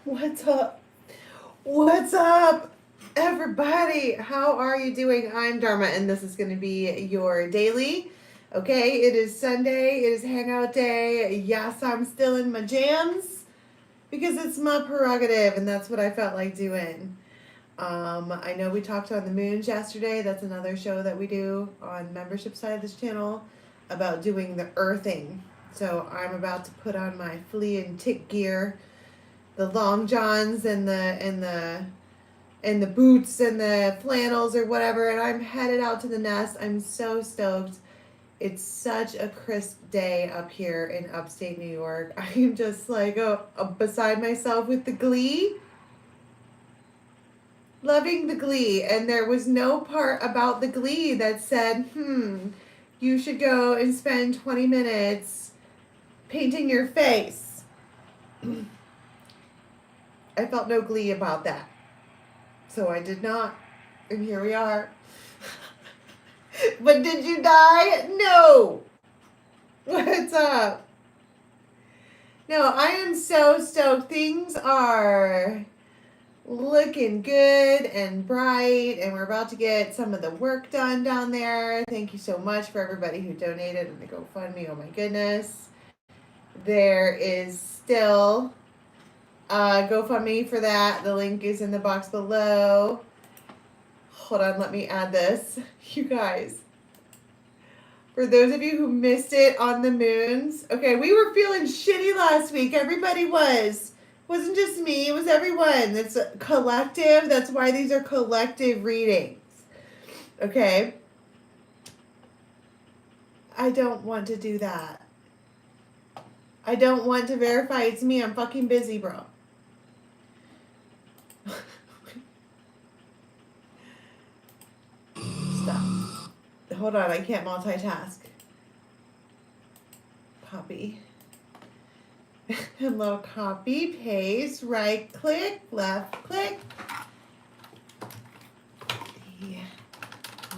What's up? What's up, everybody? How are you doing? I'm Dharma, and this is going to be your daily. Okay, it is Sunday. It is hangout day. Yes, I'm still in my jams because it's my prerogative, and that's what I felt like doing. I know we talked on the moons yesterday. That's another show that we do on membership side of this channel about doing the earthing. So I'm about to put on my flea and tick gear, the long johns and the boots and the flannels or whatever, and I'm headed out to the nest. I'm so stoked. It's such a crisp day up here in upstate New York. I'm just like beside myself with the glee. Loving the glee. And there was no part about the glee that said, you should go and spend 20 minutes painting your face. I felt no glee about that. So I did not. And here we are. But did you die? No. What's up? No, I am so stoked. Things are looking good and bright, and we're about to get some of the work done down there. Thank you so much for everybody who donated in the GoFundMe. Oh my goodness. There is still GoFundMe for that. The link is in the box below. Hold on, let me add this. You guys, for those of you who missed it on the moons, okay, we were feeling shitty last week. Everybody was. It wasn't just me, it was everyone. It's a collective. That's why these are collective readings. Okay? I don't want to do that. I don't want to verify it's me. I'm fucking busy, bro. Stop. Hold on, I can't multitask. Copy. Hello, copy, paste, right click, left click. The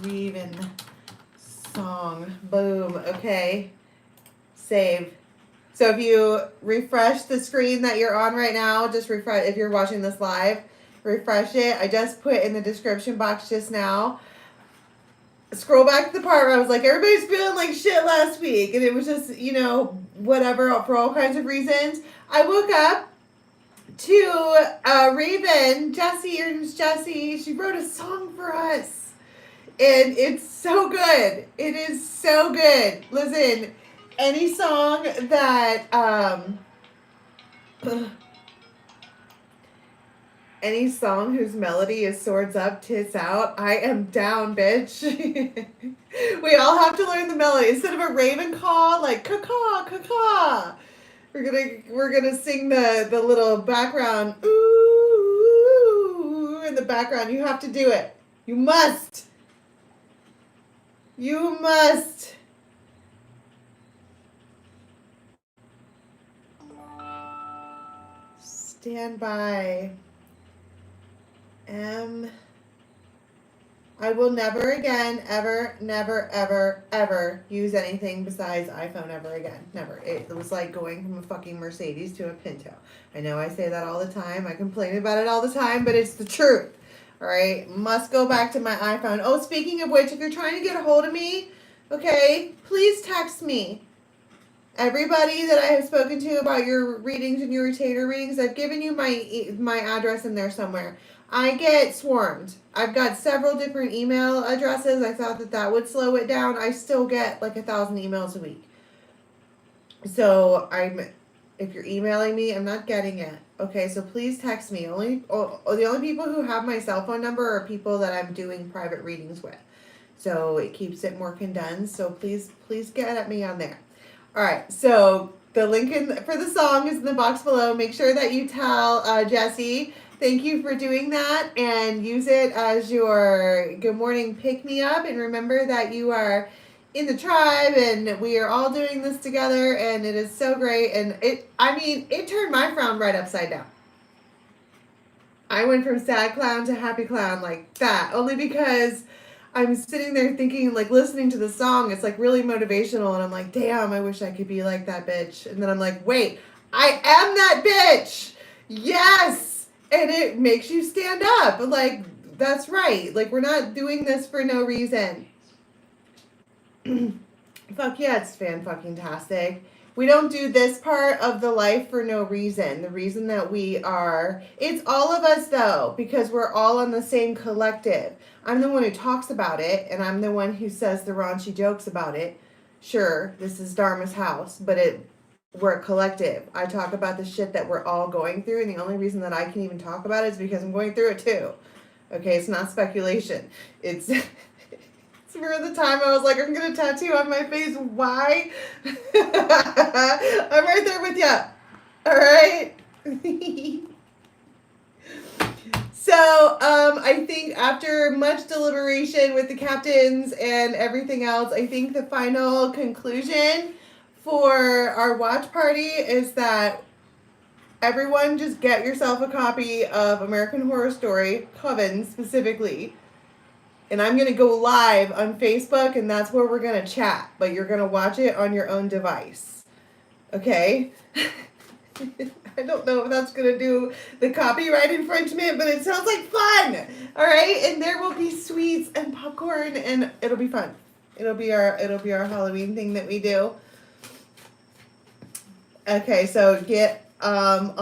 Raven song. Boom. Okay. Save. So if you refresh the screen that you're on right now, just refresh, if you're watching this live, refresh it. I just put in the description box just now. Scroll back to the part where I was like, everybody's feeling like shit last week. And it was just, whatever, for all kinds of reasons. I woke up to Raven, Jessie. She wrote a song for us. And it's so good. It is so good. Listen, any song that, any song whose melody is swords up, tits out, I am down, bitch. We all have to learn the melody. Instead of a raven call, like caw, caw. We're gonna sing the little background ooh in the background. You have to do it. You must. You must. Stand by. I will never again, ever, never, ever, ever use anything besides iPhone ever again. Never. It was like going from a fucking Mercedes to a Pinto. I know I say that all the time. I complain about it all the time, but it's the truth. All right? Must go back to my iPhone. Oh, speaking of which, if you're trying to get a hold of me, okay, please text me. Everybody that I have spoken to about your readings and your retainer readings, I've given you my address in there somewhere. I get swarmed. I've got several different email addresses. I thought that would slow it down. I still get like 1,000 emails a week. So if you're emailing me, I'm not getting it. Okay, so please text me. The only people who have my cell phone number are people that I'm doing private readings with. So it keeps it more condensed. So please get at me on there. All right, so the link for the song is in the box below. Make sure that you tell Jessie, thank you for doing that, and use it as your good morning pick-me-up. And remember that you are in the tribe, and we are all doing this together, and it is so great. And it turned my frown right upside down. I went from sad clown to happy clown like that, only because I'm sitting there thinking, like, listening to the song, it's like really motivational, and I'm like, damn, I wish I could be like that bitch. And then I'm like, wait, I am that bitch. Yes! And it makes you stand up. Like, that's right. Like, we're not doing this for no reason. Fuck yeah, it's fan-fucking-tastic. We don't do this part of the life for no reason. The reason that we are... It's all of us, though, because we're all on the same collective. I'm the one who talks about it, and I'm the one who says the raunchy jokes about it. Sure, this is Dharma's house, but we're a collective. I talk about the shit that we're all going through, and the only reason that I can even talk about it is because I'm going through it, too. Okay, it's not speculation. It's... For the time I was like, I'm going to tattoo on my face. Why? I'm right there with you. All right? So, I think after much deliberation with the captains and everything else, I think the final conclusion for our watch party is that everyone just get yourself a copy of American Horror Story, Coven specifically. And I'm going to go live on Facebook, and that's where we're going to chat. But you're going to watch it on your own device. Okay? I don't know if that's going to do the copyright infringement, but it sounds like fun! Alright? And there will be sweets and popcorn, and it'll be fun. It'll be our Halloween thing that we do. Okay, so get on...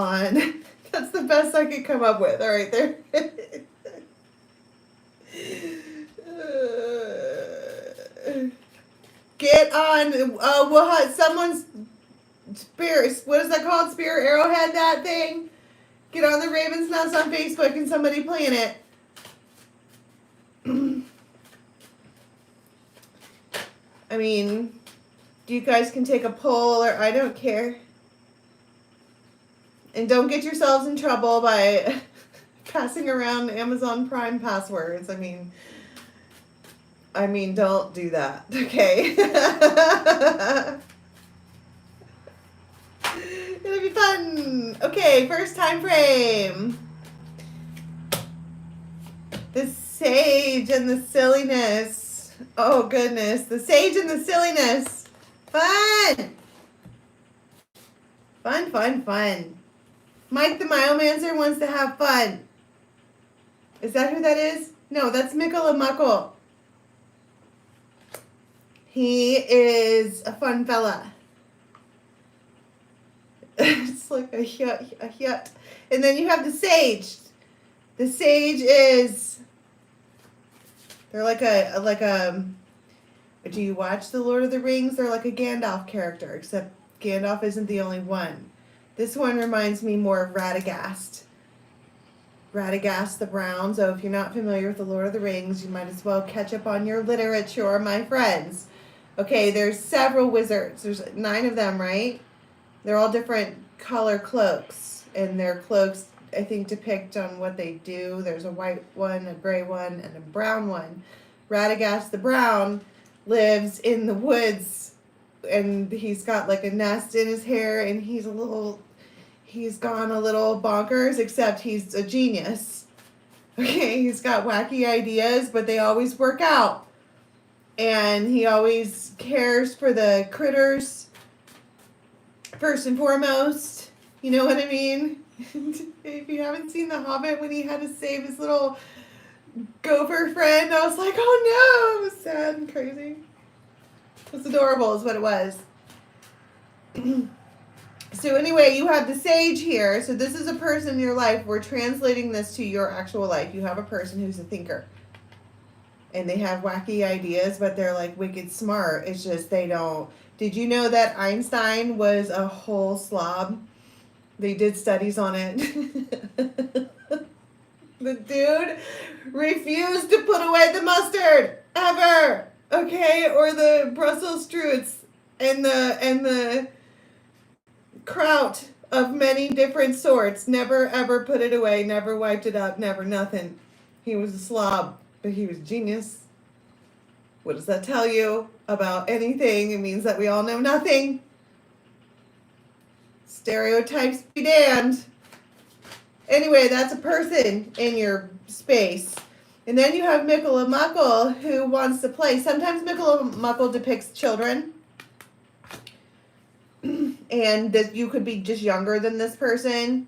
That's the best I could come up with. Alright, there. Get on, we'll have someone's spirit, what is that called? Spirit Arrowhead, that thing? Get on the Raven's Nest on Facebook and somebody playing it. I mean, you guys can take a poll, or I don't care. And don't get yourselves in trouble by passing around Amazon Prime passwords. I mean, don't do that, okay? It'll be fun. Okay, first time frame. The sage and the silliness. Oh, goodness. The sage and the silliness. Fun. Fun, fun, fun. Mike the Myomancer wants to have fun. Is that who that is? No, that's Mikkel Muckle. He is a fun fella. It's like a hyut. And then you have the sage. The sage is... They're like a... Do you watch The Lord of the Rings? They're like a Gandalf character, except Gandalf isn't the only one. This one reminds me more of Radagast. Radagast the Brown. So if you're not familiar with The Lord of the Rings, you might as well catch up on your literature, my friends. Okay, there's several wizards. There's 9 of them, right? They're all different color cloaks. And their cloaks, I think, depict on what they do. There's a white one, a gray one, and a brown one. Radagast the Brown lives in the woods. And he's got like a nest in his hair. And he's gone a little bonkers, except he's a genius. Okay, he's got wacky ideas, but they always work out. And he always cares for the critters, first and foremost. You know what I mean? If you haven't seen The Hobbit, when he had to save his little gopher friend, I was like, oh no, it was sad and crazy. It was adorable is what it was. So anyway, you have the sage here. So this is a person in your life. We're translating this to your actual life. You have a person who's a thinker. And they have wacky ideas, but they're like wicked smart. It's just they don't. Did you know that Einstein was a whole slob? They did studies on it. The dude refused to put away the mustard ever. Okay, or the Brussels sprouts and the kraut of many different sorts. Never ever put it away. Never wiped it up. Never nothing. He was a slob. But he was genius. What does that tell you about anything? It means that we all know nothing. Stereotypes be damned. Anyway, that's a person in your space. And then you have Mikkel Muckle who wants to play. Sometimes Mikkel Muckle depicts children. And that you could be just younger than this person.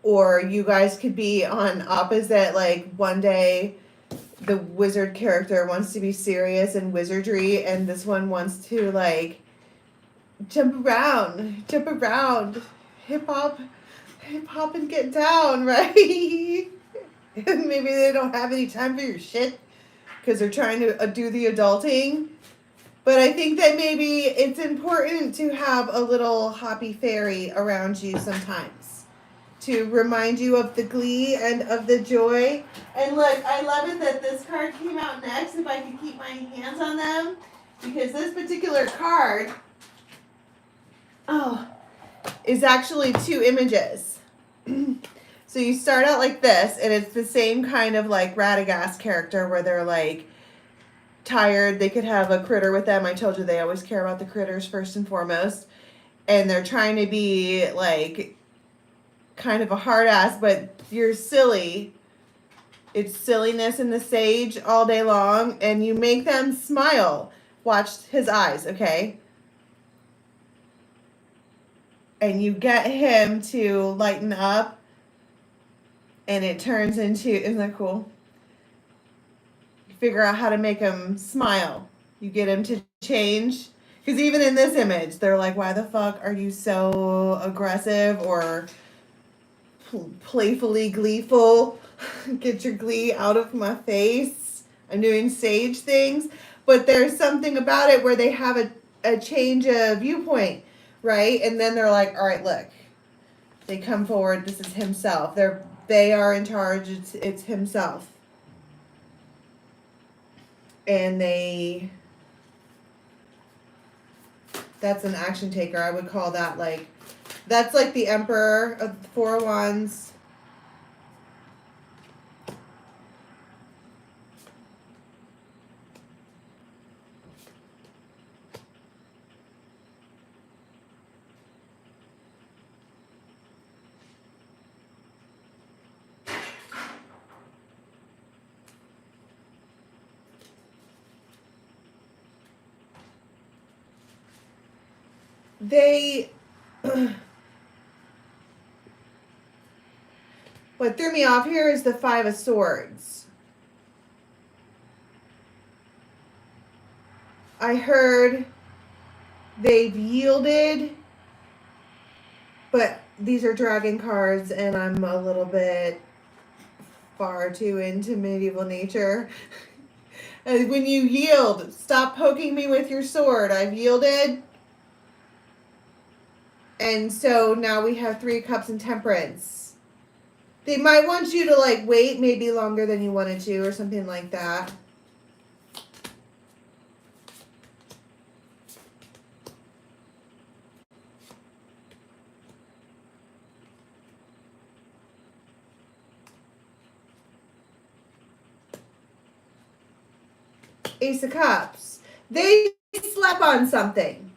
or you guys could be on opposite. Like one day the wizard character wants to be serious and wizardry, and this one wants to like jump around, hip hop, and get down, right? And maybe they don't have any time for your shit because they're trying to do the adulting. But I think that maybe it's important to have a little hoppy fairy around you sometimes to remind you of the glee and of the joy. And look, I love it that this card came out next, if I could keep my hands on them, because this particular card, is actually two images. So you start out like this, and it's the same kind of like Radagast character where they're like tired. They could have a critter with them. I told you they always care about the critters first and foremost. And they're trying to be like kind of a hard ass, but you're silly. It's silliness in the sage all day long, and you make them smile. Watch his eyes, okay? And you get him to lighten up, and it turns into, isn't that cool? You figure out how to make him smile. You get him to change. Because even in this image, they're like, why the fuck are you so aggressive or playfully gleeful? Get your glee out of my face. I'm doing sage things. But there's something about it where they have a change of viewpoint, right? And then they're like, all right, look. They come forward. This is himself. They are in charge. It's himself. And that's an action taker. I would call that like, that's like the Emperor of the Four of Wands. What threw me off here is the Five of Swords. I heard they've yielded, but these are dragon cards, and I'm a little bit far too into medieval nature. When you yield, stop poking me with your sword. I've yielded. And so now we have Three of Cups and Temperance. They might want you to like wait maybe longer than you wanted to or something like that. Ace of Cups. They slept on something.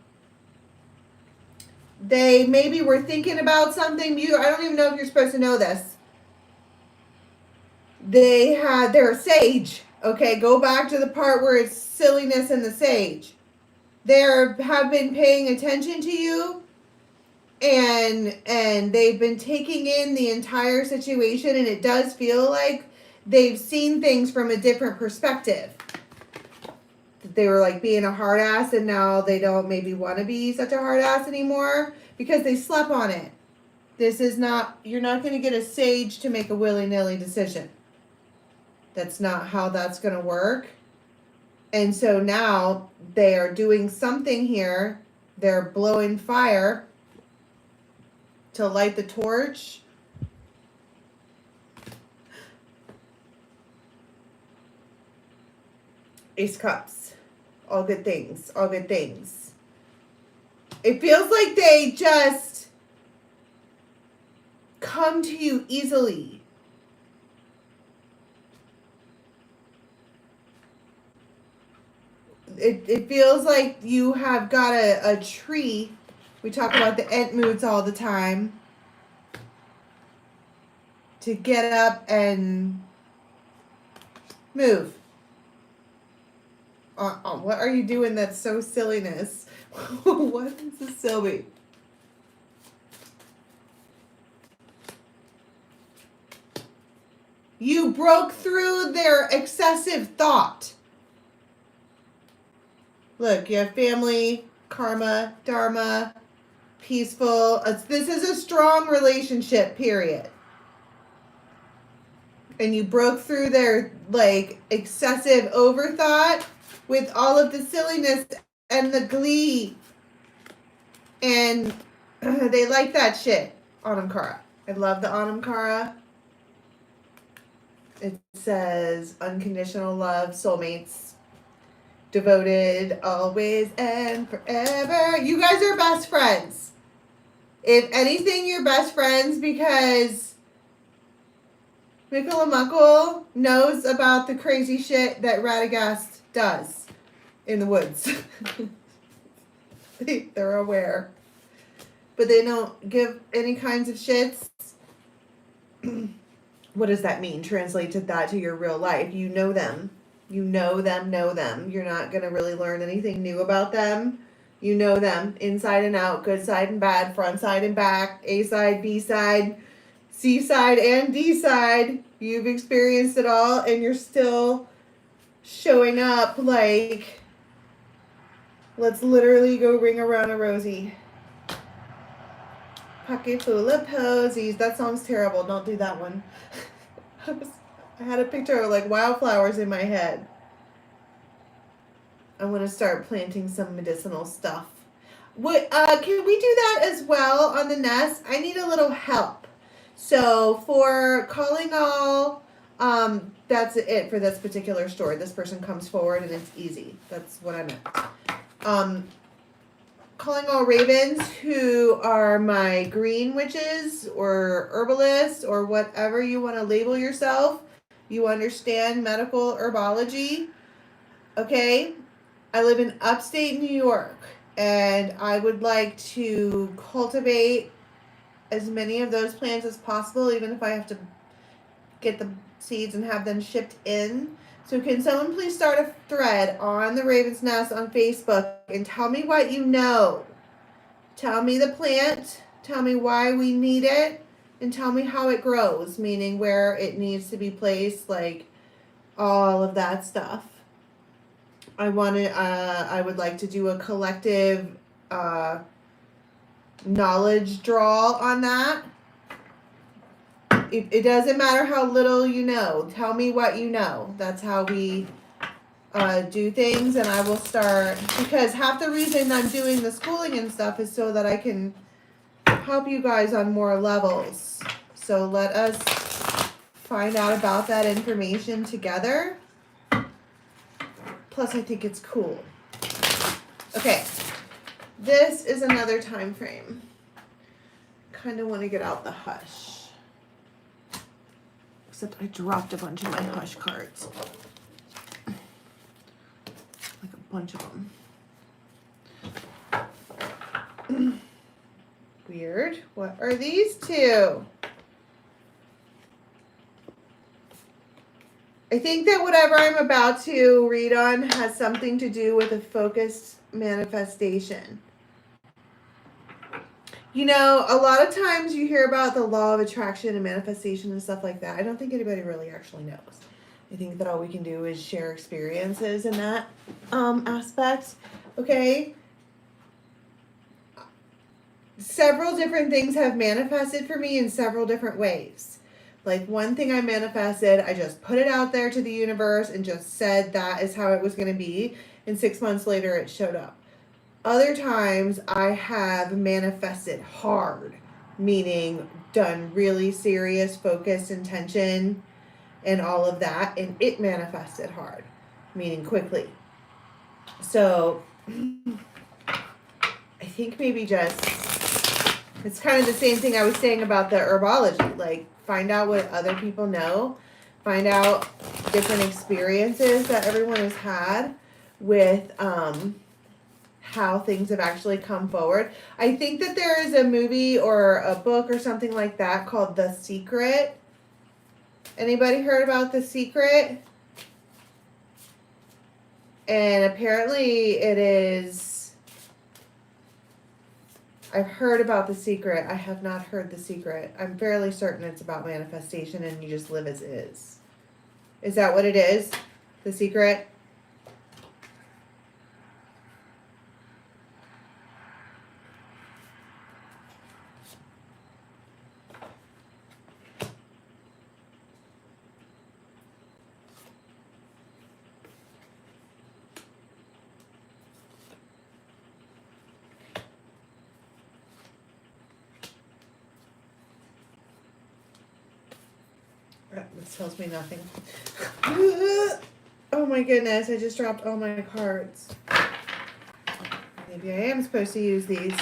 They maybe were thinking about something. I don't even know if you're supposed to know this. They're a sage. Okay, go back to the part where it's silliness and the sage. They have been paying attention to you, and they've been taking in the entire situation, and it does feel like they've seen things from a different perspective. They were like being a hard ass, and now they don't maybe want to be such a hard ass anymore because they slept on it. You're not going to get a sage to make a willy-nilly decision. That's not how that's going to work. And so now they are doing something here. They're blowing fire to light the torch. Ace Cups. All good things. All good things. It feels like they just come to you easily. It feels like you have got a tree. We talk about the Ent moods all the time. To get up and move. What are you doing that's so silliness? What is this silly? You broke through their excessive thought. Look, you have family, karma, dharma, peaceful. This is a strong relationship, period. And you broke through their like excessive overthought with all of the silliness and the glee. And they like that shit. Anamkara. I love the Anamkara. It says unconditional love, soulmates, devoted, always and forever. You guys are best friends. If anything, you're best friends because Mikulamakul knows about the crazy shit that Radagast does in the woods. They're aware. But they don't give any kinds of shits. What does that mean? Translate that to your real life. You know them. You know them. You're not going to really learn anything new about them. You know them inside and out, good side and bad, front side and back, A side, B side, C side, and D side. You've experienced it all, and you're still showing up like, let's literally go ring around a rosy. Pocket full of posies. That song's terrible. Don't do that one. I had a picture of like wildflowers in my head. I want to start planting some medicinal stuff. What? Can we do that as well on the nest? I need a little help. So for calling all, that's it for this particular story. This person comes forward and it's easy. That's what I meant. Calling all ravens who are my green witches or herbalists or whatever you want to label yourself. You understand medical herbology. Okay? I live in upstate New York and I would like to cultivate as many of those plants as possible, even if I have to get the seeds and have them shipped in. So can someone please start a thread on the Raven's Nest on Facebook and tell me what you know. Tell me the plant, tell me why we need it, and tell me how it grows, meaning where it needs to be placed, like all of that stuff. I would like to do a collective knowledge draw on that. It doesn't matter how little you know. Tell me what you know. That's how we do things, and I will start, because half the reason I'm doing the schooling and stuff is so that I can help you guys on more levels. So let us find out about that information together. Plus, I think it's cool. Okay, this is another time frame. Kind of want to get out the hush. Except I dropped a bunch of my hush cards. Like a bunch of them. Weird. What are these two? I think that whatever I'm about to read on has something to do with a focused manifestation. You know, a lot of times you hear about the law of attraction and manifestation and stuff like that. I don't think anybody really actually knows. I think that all we can do is share experiences in that aspect. Okay? Several different things have manifested for me in several different ways. Like one thing I manifested, I just put it out there to the universe and just said that is how it was going to be. And 6 months later, it showed up. Other times I have manifested hard, meaning done really serious focused intention and all of that, and it manifested hard, meaning quickly. So I think maybe just, it's kind of the same thing I was saying about the herbology, like find out what other people know, find out different experiences that everyone has had with how things have actually come forward. I think that there is a movie or a book or something like that called The Secret. Anybody heard about The Secret? And apparently it is, I've heard about The Secret. I have not heard The Secret. I'm fairly certain it's about manifestation and you just live as is. Is that what it is? The Secret? This tells me nothing. Oh my goodness, I just dropped all my cards. Maybe I am supposed to use these.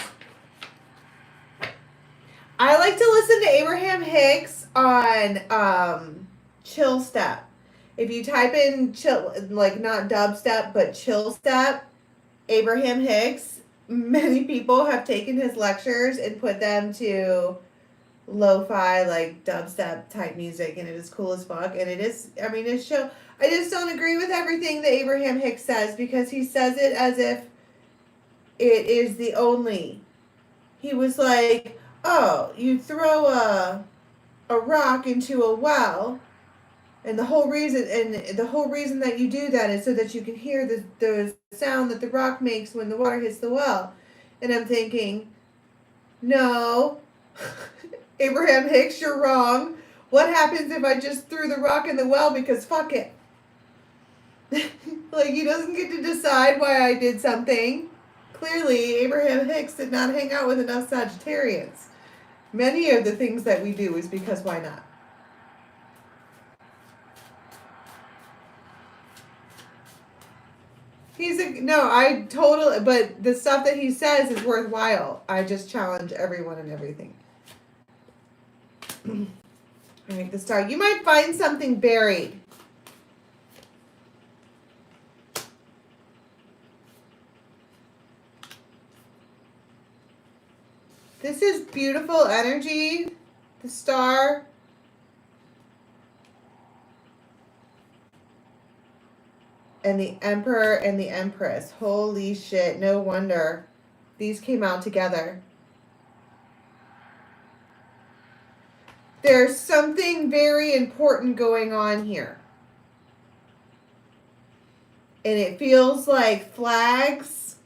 I like to listen to Abraham Hicks on Chill Step. If you type in chill, like not dubstep, but chill step, Abraham Hicks, many people have taken his lectures and put them to lo-fi, like dubstep type music, and it is cool as fuck. And it is, I mean, it's show. I just don't agree with everything that Abraham Hicks says, because he says it as if it is the only. He was like, oh, you throw a rock into a well, and the whole reason that you do that is so that you can hear the sound that the rock makes when the water hits the well. And I'm thinking, no, Abraham Hicks, you're wrong. What happens if I just threw the rock in the well because fuck it? Like, he doesn't get to decide why I did something. Clearly, Abraham Hicks did not hang out with enough Sagittarians. Many of the things that we do is because why not? I totally, but the stuff that he says is worthwhile. I just challenge everyone and everything. All right, the star. You might find something buried. This is beautiful energy. The star. And the Emperor and the Empress. Holy shit, no wonder. These came out together. There's something very important going on here. And it feels like flags.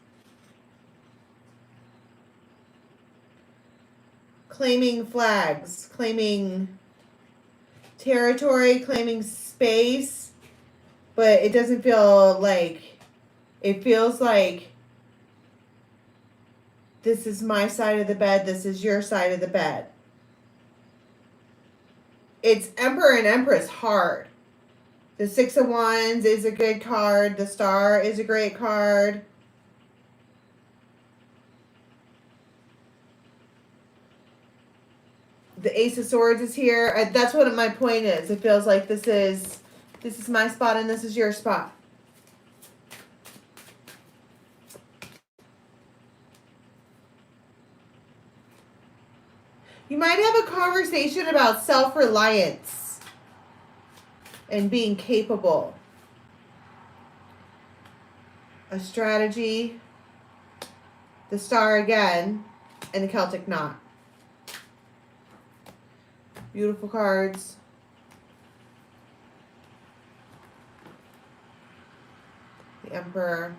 Claiming flags. Claiming territory. Claiming space. But it doesn't feel like, it feels like this is my side of the bed, this is your side of the bed. It's Emperor and Empress hard. The Six of Wands is a good card. The Star is a great card. The Ace of Swords is here. That's what my point is. It feels like this is my spot and this is your spot. You might have a conversation about self-reliance and being capable. A strategy, the Star again, and the Celtic knot. Beautiful cards. The Emperor.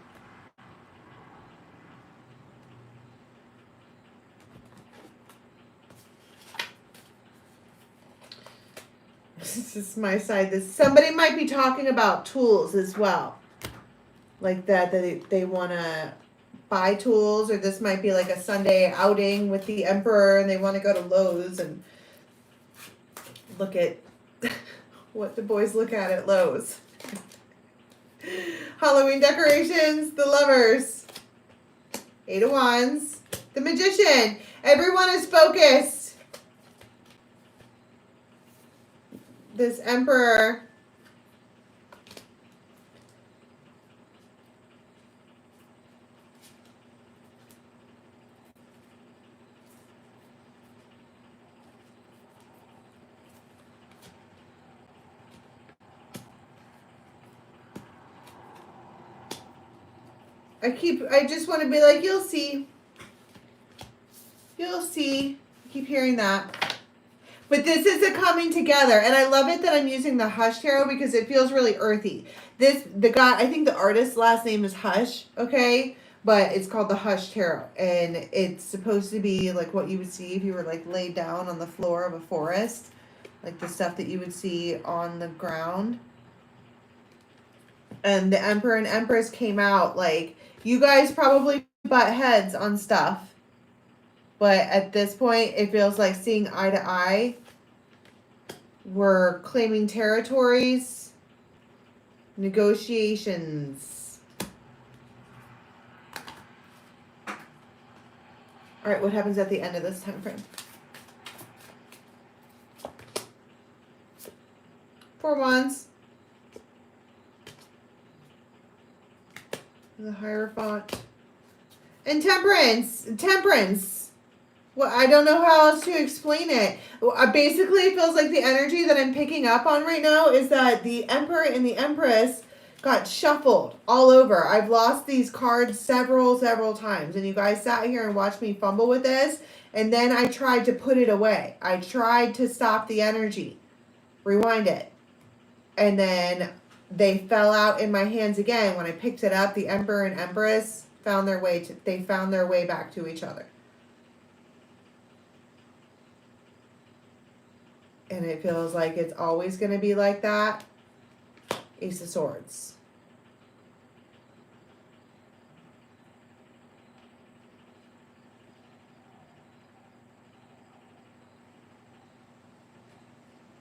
This is my side. Somebody might be talking about tools as well. Like that they want to buy tools, or this might be like a Sunday outing with the Emperor and they want to go to Lowe's and look at what the boys look at Lowe's. Halloween decorations, the Lovers, Eight of Wands, the Magician. Everyone is focused. This Emperor. I just want to be like, you'll see. you'll see. I keep hearing that. But this is a coming together. And I love it that I'm using the Hush Tarot because it feels really earthy. The guy, I think the artist's last name is Hush, okay? But it's called the Hush Tarot. And it's supposed to be like what you would see if you were like laid down on the floor of a forest. Like the stuff that you would see on the ground. And the Emperor and Empress came out like, you guys probably butt heads on stuff. But at this point, it feels like seeing eye to eye. We're claiming territories. Negotiations. All right, what happens at the end of this time frame? 4 Wands. The Hierophant. And Temperance. Temperance. Well, I don't know how else to explain it. Basically, it feels like the energy that I'm picking up on right now is that the Emperor and the Empress got shuffled all over. I've lost these cards several times. And you guys sat here and watched me fumble with this. And then I tried to put it away. I tried to stop the energy. Rewind it. And then they fell out in my hands again. When I picked it up, the Emperor and Empress found their way back to each other. And it feels like it's always going to be like that. Ace of Swords.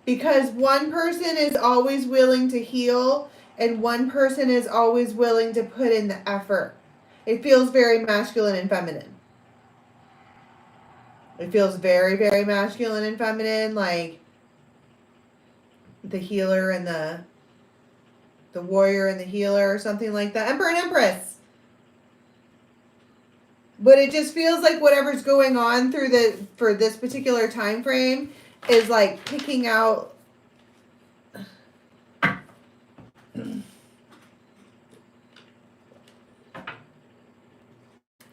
Because one person is always willing to heal and one person is always willing to put in the effort. It feels very masculine and feminine. It feels very, very masculine and feminine, like the healer and the warrior and the healer or something like that. Emperor and Empress. But it just feels like whatever's going on for this particular time frame is like picking out I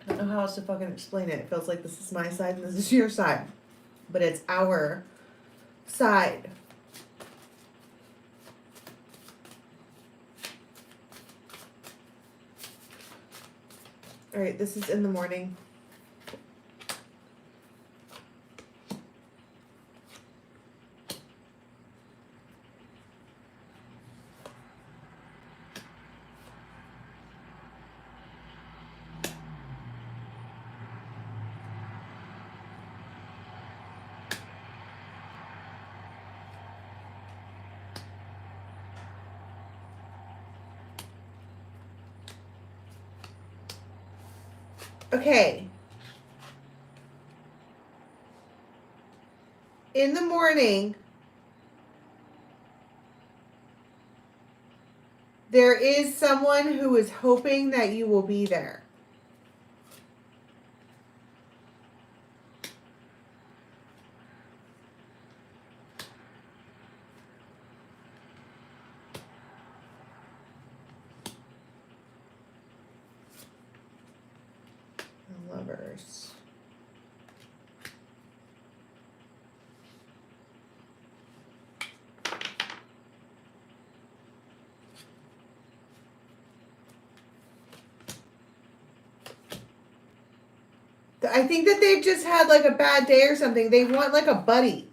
don't know how else to fucking explain it. It feels like this is my side and this is your side. But it's our side. All right, this is in the morning. Okay. In the morning, there is someone who is hoping that you will be there. Lovers. I think that they've just had like a bad day or something. They want like a buddy.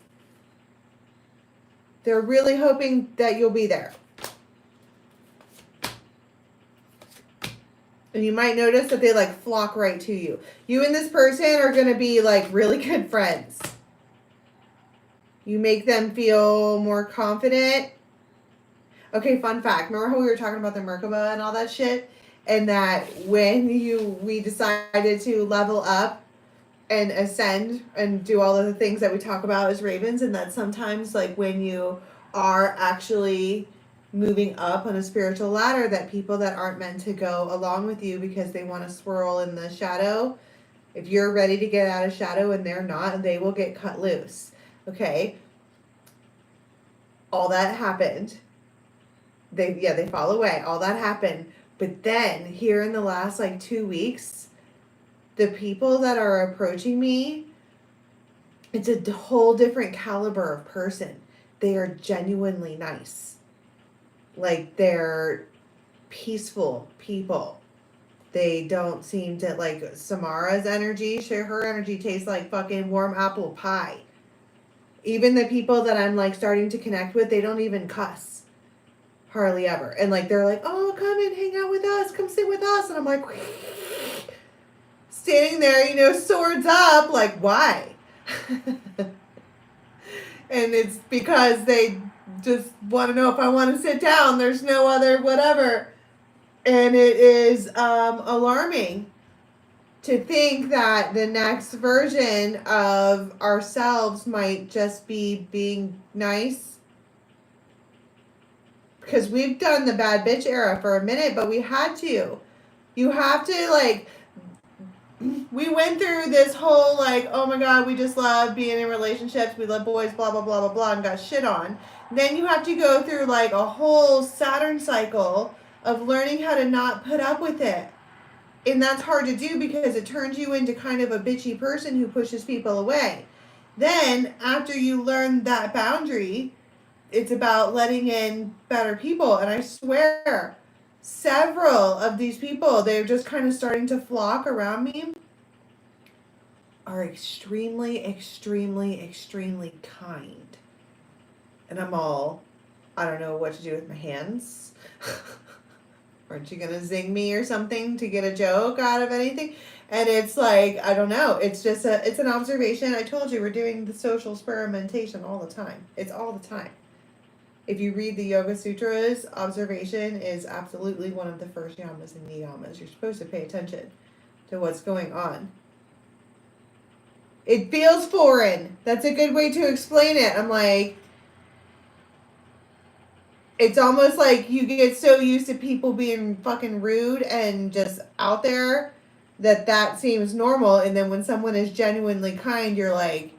They're really hoping that you'll be there. And you might notice that they like flock right to you. You and this person are going to be like really good friends. You make them feel more confident. Okay, fun fact. Remember how we were talking about the Merkaba and all that shit? And that when we decided to level up and ascend and do all of the things that we talk about as ravens, and that sometimes like when you are actually moving up on a spiritual ladder, that people that aren't meant to go along with you because they want to swirl in the shadow, if you're ready to get out of shadow and they're not, they will get cut loose. Okay, all that happened. They fall away. All that happened. But then here in the last like 2 weeks, the people that are approaching me It's a whole different caliber of person. They are genuinely nice. Like, they're peaceful people. They don't seem to, like, Samara's energy, sure, her energy tastes like fucking warm apple pie. Even the people that I'm, like, starting to connect with, they don't even cuss. Hardly ever. And, like, they're like, oh, come and hang out with us. Come sit with us. And I'm like, standing there, you know, swords up. Like, why? And it's because they just want to know if I want to sit down. There's no other whatever. And it is alarming to think that the next version of ourselves might just be being nice. Because we've done the bad bitch era for a minute, but we had to. You have to, like, we went through this whole, like, oh my God, we just love being in relationships. We love boys, blah, blah, blah, blah, blah, and got shit on. Then you have to go through, like, a whole Saturn cycle of learning how to not put up with it. And that's hard to do because it turns you into kind of a bitchy person who pushes people away. Then, after you learn that boundary, it's about letting in better people. And I swear, several of these people, they're just kind of starting to flock around me, are extremely, extremely, extremely kind. And I'm all, I don't know what to do with my hands. Aren't you going to zing me or something to get a joke out of anything? And it's like, I don't know. It's just it's an observation. I told you we're doing the social experimentation all the time. It's all the time. If you read the Yoga Sutras, observation is absolutely one of the first yamas and niyamas. You're supposed to pay attention to what's going on. It feels foreign. That's a good way to explain it. I'm like, it's almost like you get so used to people being fucking rude and just out there that seems normal. And then when someone is genuinely kind, you're like,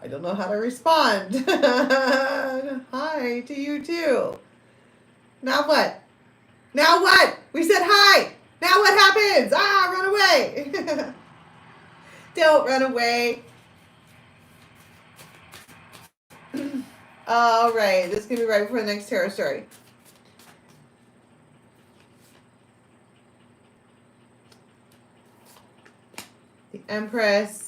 I don't know how to respond. Hi to you too. Now what? Now what? We said hi. Now what happens? Run away. Don't run away. All right, this is going to be right before the next tarot story. The Empress.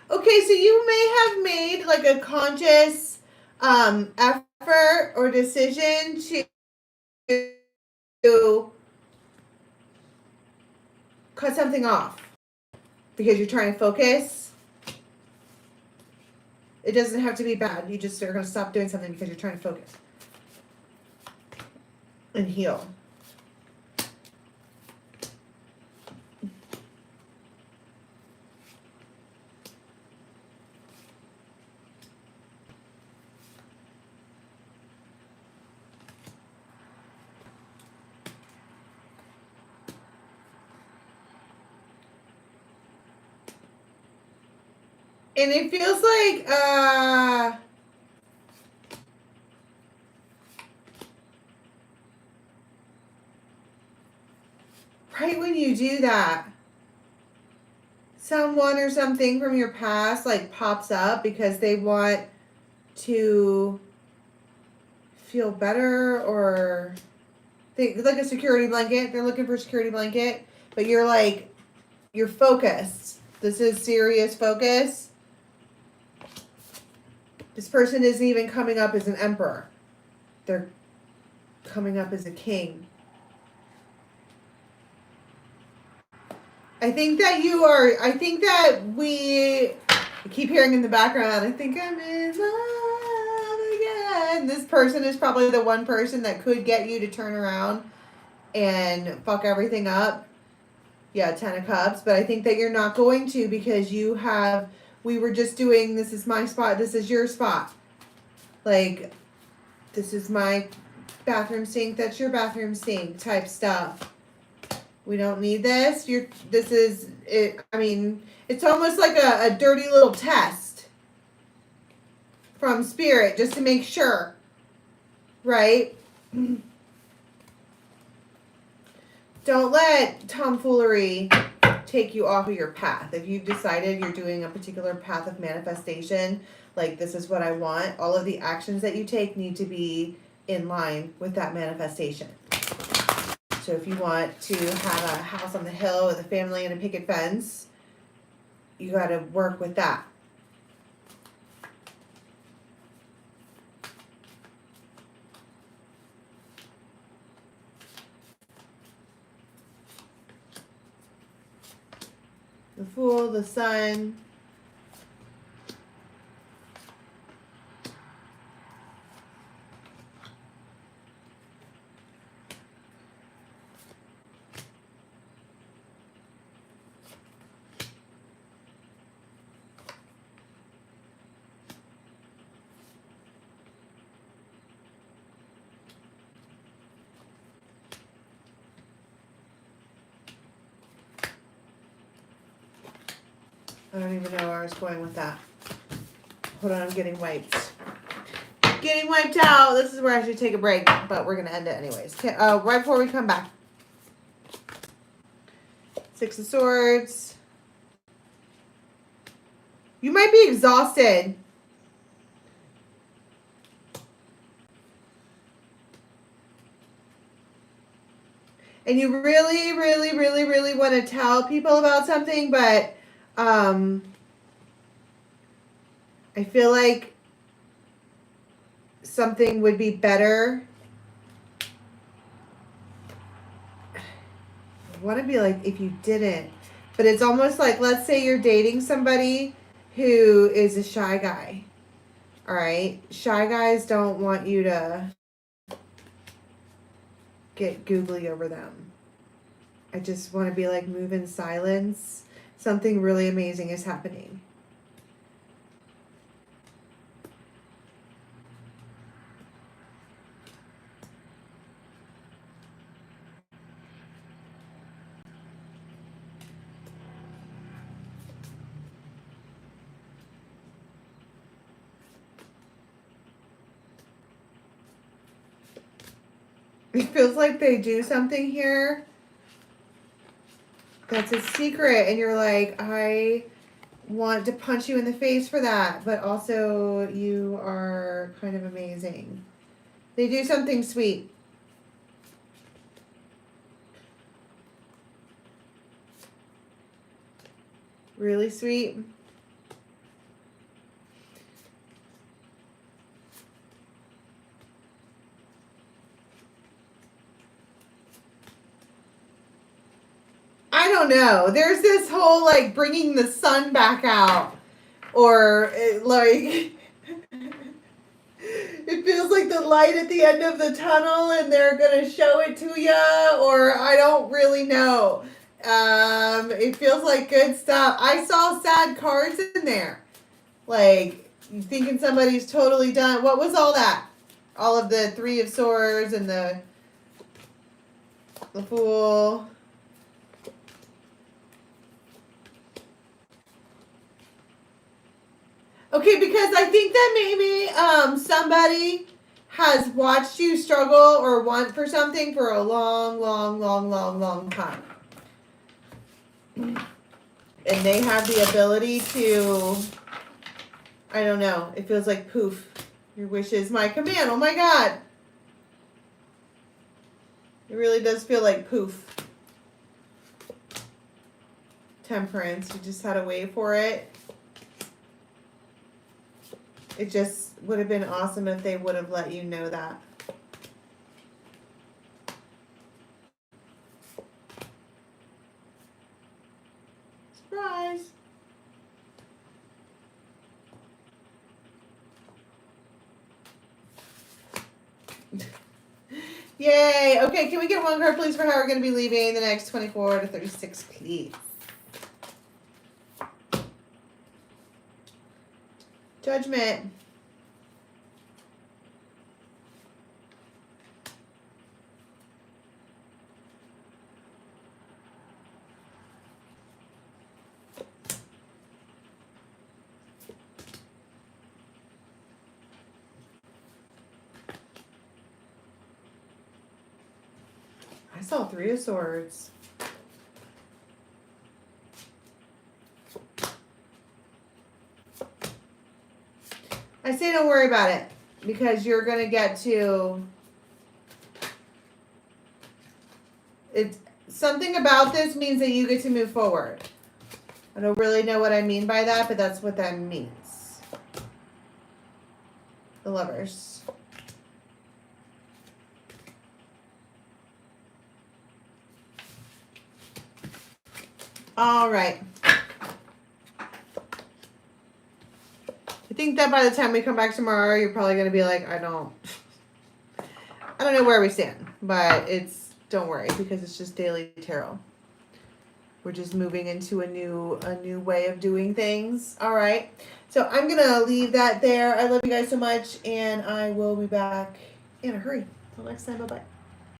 Okay, so you may have made like a conscious effort or decision to cut something off because you're trying to focus. It doesn't have to be bad. You just are going to stop doing something because you're trying to focus and heal. And it feels like, right when you do that, someone or something from your past like pops up because they want to feel better or think like a security blanket. They're looking for a security blanket, but you're like, you're focused. This is serious focus. This person isn't even coming up as an emperor. They're coming up as a king. I think that I keep hearing in the background, I think I'm in love again. This person is probably the one person that could get you to turn around and fuck everything up. Yeah, 10 of Cups. But I think that you're not going to because we were just doing, this is my spot, this is your spot. Like, this is my bathroom sink, that's your bathroom sink type stuff. We don't need this. This is it. I mean, it's almost like a dirty little test from spirit just to make sure, right? Don't let tomfoolery take you off of your path. If you've decided you're doing a particular path of manifestation, like this is what I want, all of the actions that you take need to be in line with that manifestation. So if you want to have a house on the hill with a family and a picket fence, you got to work with that. The Fool, the Sun. I don't even know where I was going with that. Hold on, I'm getting wiped. Getting wiped out. This is where I should take a break, but we're going to end it anyways. Okay, right before we come back. Six of Swords. You might be exhausted. And you really, really, really, really want to tell people about something, but I feel like something would be better. I want to be like, if you didn't. But it's almost like, let's say you're dating somebody who is a shy guy. All right? Shy guys don't want you to get googly over them. I just want to be like, move in silence. Something really amazing is happening. It feels like they do something here that's a secret, and you're like, I want to punch you in the face for that, but also you are kind of amazing. They do something sweet. Really sweet. I don't know. There's this whole like bringing the sun back out, or like it feels like the light at the end of the tunnel and they're gonna show it to you, or I don't really know. It feels like good stuff. I saw sad cards in there, like you thinking somebody's totally done. What was all that? All of the Three of Swords and the Fool. Okay, because I think that maybe somebody has watched you struggle or want for something for a long, long, long, long, long time. And they have the ability to, I don't know, it feels like poof. Your wish is my command. Oh my God. It really does feel like poof. Temperance. You just had to wait for it. It just would have been awesome if they would have let you know that. Surprise. Yay. Okay, can we get one card, please, for how we're going to be leaving the next 24 to 36, please? Judgment. saw 3 of Swords. I say don't worry about it because you're going to get to... It's something about this means that you get to move forward. I don't really know what I mean by that, but that's what that means. The Lovers. All right. I think that by the time we come back tomorrow, you're probably going to be like, I don't know where we stand, but don't worry because it's just daily tarot. We're just moving into a new way of doing things. All right. So I'm going to leave that there. I love you guys so much, and I will be back in a hurry. Till next time. Bye-bye.